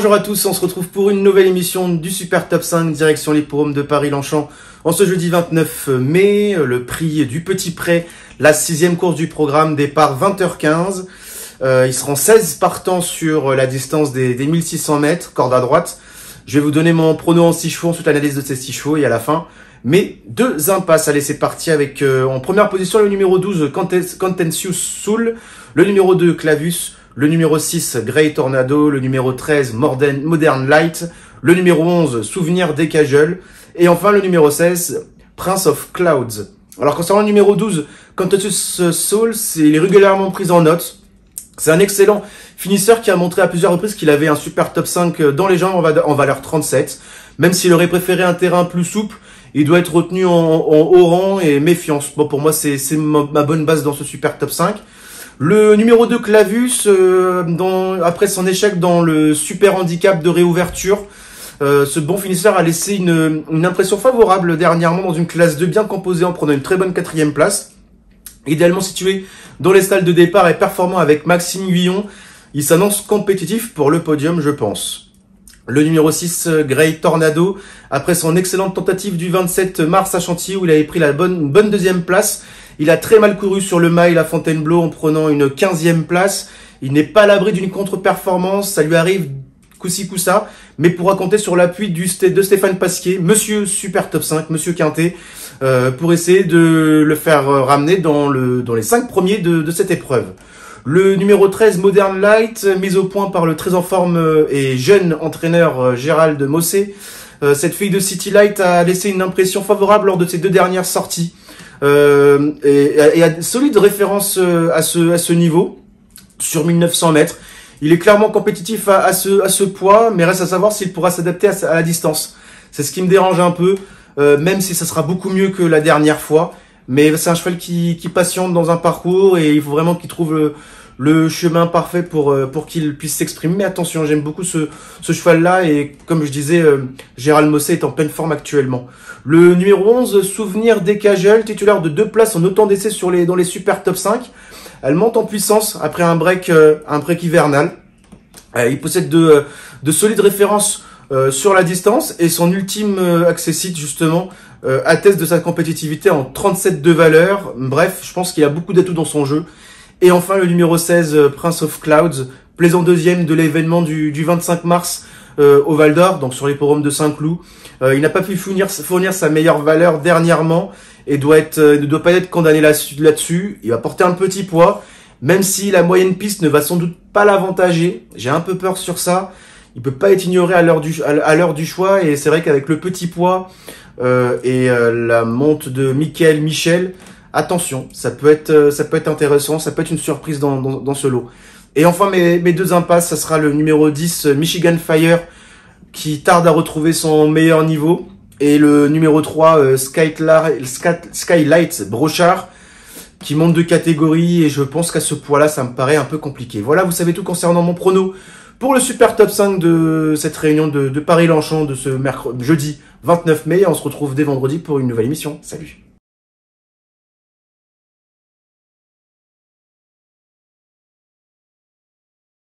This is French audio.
Bonjour à tous, on se retrouve pour une nouvelle émission du Super Top 5 direction l'hippodrome de Paris-Longchamp en ce jeudi 29 mai. Le prix du Petit Pré, la 6e course du programme, départ 20h15. Il seront 16 partants sur la distance des 1600 mètres, corde à droite. Je vais vous donner mon prono en 6 chevaux, ensuite l'analyse de ces 6 chevaux et à la fin mes deux impasses. Allez, c'est parti avec en première position le numéro 12 Contentious Soul, le numéro 2 Clavus, le numéro 6 Grey Tornado, le numéro 13 Modern Light, le numéro 11 Souvenir des Cajules et enfin le numéro 16 Prince of Clouds. Alors concernant le numéro 12 Contentious Soul, il est régulièrement pris en note. C'est un excellent finisseur qui a montré à plusieurs reprises qu'il avait un super top 5 dans les jambes en valeur 37. Même s'il aurait préféré un terrain plus souple, il doit être retenu en haut rang et méfiance. Bon, pour moi, c'est ma bonne base dans ce super top 5. Le numéro 2, Clavus, après son échec dans le super handicap de réouverture, ce bon finisseur a laissé une impression favorable dernièrement dans une classe 2 bien composée en prenant une très bonne 4e place. Idéalement situé dans les stalles de départ et performant avec Maxime Guillon, il s'annonce compétitif pour le podium, je pense. Le numéro 6, Grey Tornado, après son excellente tentative du 27 mars à Chantilly où il avait pris une bonne 2e place, il a très mal couru sur le mile à Fontainebleau en prenant une 15e place. Il n'est pas à l'abri d'une contre-performance, ça lui arrive coup-ci coup-ça, mais pourra compter sur l'appui de Stéphane Pasquier, monsieur Super Top 5, monsieur Quintet, pour essayer de le faire ramener dans les 5 premiers de cette épreuve. Le numéro 13, Modern Light, mise au point par le très en forme et jeune entraîneur Gérald Mossé. Cette fille de City Light a laissé une impression favorable lors de ses 2 dernières sorties. Et a de solides références à ce niveau, sur 1900 mètres. Il est clairement compétitif à ce poids, mais reste à savoir s'il pourra s'adapter à la distance. C'est ce qui me dérange un peu, même si ça sera beaucoup mieux que la dernière fois. Mais c'est un cheval qui patiente dans un parcours et il faut vraiment qu'il trouve le chemin parfait pour qu'il puisse s'exprimer. Mais attention, j'aime beaucoup ce cheval-là et comme je disais, Gérald Mossé est en pleine forme actuellement. Le numéro 11, Souvenir des Cajules, titulaire de 2 places en autant d'essais dans les super top 5. Elle monte en puissance après un break hivernal. Il possède de solides références sur la distance et son ultime accessite justement atteste de sa compétitivité en 37 de valeur. Bref, je pense qu'il a beaucoup d'atouts dans son jeu. Et enfin le numéro 16, Prince of Clouds, plaisant 2e de l'événement du 25 mars au Val d'Or, donc sur l'hippodrome de Saint-Cloud. Il n'a pas pu fournir sa meilleure valeur dernièrement et ne doit pas être condamné là-dessus. Il va porter un petit poids, même si la moyenne piste ne va sans doute pas l'avantager. J'ai un peu peur sur ça. Il peut pas être ignoré à l'heure du choix et c'est vrai qu'avec le petit poids et la monte de Michel, attention, ça peut être intéressant, ça peut être une surprise dans ce lot. Et enfin mes 2 impasses, ça sera le numéro 10 Michigan Fire qui tarde à retrouver son meilleur niveau et le numéro 3 Skylight Brochard qui monte de catégorie et je pense qu'à ce poids-là, ça me paraît un peu compliqué. Voilà, vous savez tout concernant mon prono pour le Super Top 5 de cette réunion de Paris-Longchamp de ce jeudi 29 mai. On se retrouve dès vendredi pour une nouvelle émission. Salut!